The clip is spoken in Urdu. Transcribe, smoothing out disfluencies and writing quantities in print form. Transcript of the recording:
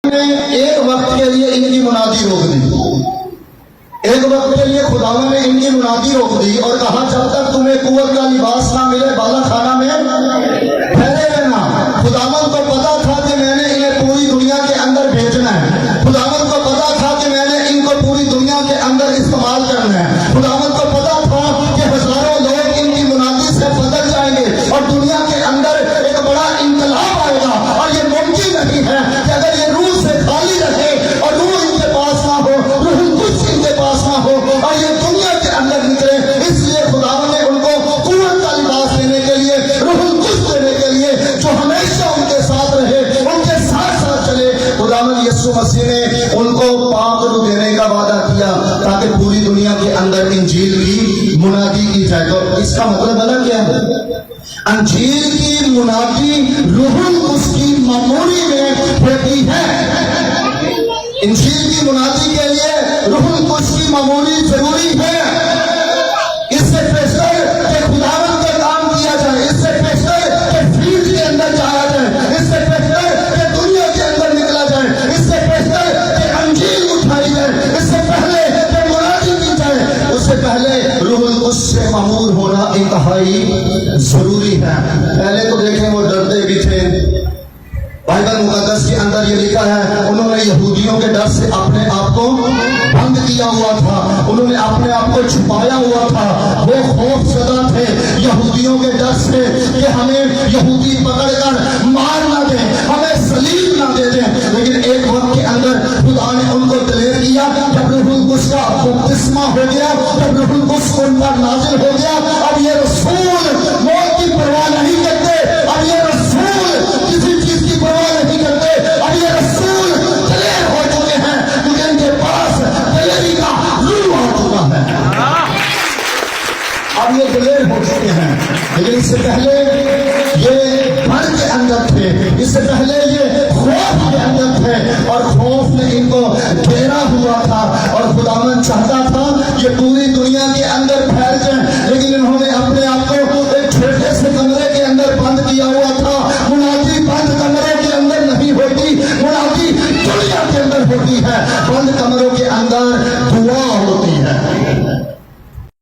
نے ایک وقت کے لیے ان کی منادی روک دی، ایک وقت کے لیے خداوند نے ان کی منادی روک دی اور کہا جب تک تمہیں قوت کا لباس نہ ملے بالا خانہ میں ٹھہرے رہنا۔ خداوند کو پتا تھا کہ میں نے انہیں پوری دنیا کے اندر بھیجنا ہے، خداوند کو پتا تھا کہ میں نے ان کو پوری دنیا کے اندر استعمال کرنا ہے، خداوند کو پتا تھا کہ ہزاروں لوگ ان کی منادی سے بدل جائیں گے اور دنیا کے اندر ایک بڑا انقلاب آئے گا، اور یہ ممکن نہیں ہے کہ اگر یہ روح سے خالی رہے اور روح ان کے پاس نہ ہو، روح القدس ان کے پاس نہ ہو اور یہ دنیا کے اندر نکلے۔ اس لیے خداوند نے ان کو قوت کا لباس دینے کے لیے، روح القدس دینے کے لیے جو ہمیشہ ان کے ساتھ رہے، ان کے ساتھ ساتھ چلے، خداوند یسوع مسیح نے ان کو پاک روح دینے کا وعدہ کیا تاکہ پوری دنیا کے اندر انجیل کی منادی کی جائے۔ تو اس کا مطلب بنا کیا ہے؟ انجیل کی منادی روح القدس کی معمولی میں ہوتی ہے۔ انجیل کی منادی کے لیے روح القدس کی معمولی ضروری ہے۔ اس سے بہتر کہ خداوند کا کام کیا جائے، اس سے بہتر کہ فیلڈ کے اندر جایا جائے، اس سے بہتر کہ دنیا کے اندر نکلا جائے، اس سے بہتر کہ انجیل اٹھائی جائے، اس سے پہلے کہ منادی کی جائے، اس سے پہلے روح القدس سے معمور ہونا انتہائی ضروری ہے۔ پہلے تو دیکھیں وہ ڈرتے بھی تھے، بائبل مقدس کے اندر یہ لکھا ہے انہوں نے یہودیوں کے ڈر سے اپنے آپ کو بند کیا ہوا تھا، انہوں نے اپنے آپ کو چھپایا ہوا تھا، وہ خوف زدہ تھے یہودیوں کے ڈر سے کہ ہمیں یہودی پکڑ کر مار نہ دیں، ہمیں صلیب نہ دے دیں۔ لیکن ایک وقت کے اندر خدا نے ان کو دلیر کیا، جب روح القدس کا بپتسمہ ہو گیا، جب روح القدس ان پر نازل ہو گیا، اب یہ رسول موت کی پرواہ نہیں کرتے، اب یہ رسول کسی چیز کی پرواہ نہیں کرتے، اب یہ رسول دلیر ہو چکے ہیں کیونکہ ان کے پاس دلیری کا روح آ چکا ہے، اب یہ دلیر ہو چکے ہیں۔ لیکن اس سے پہلے یہ ڈر کے اندر تھے، اس سے پہلے یہ خوف کے اندر تھے اور خوف نے ان کو گھیرا ہوا تھا، اور خداوند چاہتا تھا یہ پوری دنیا کے اندر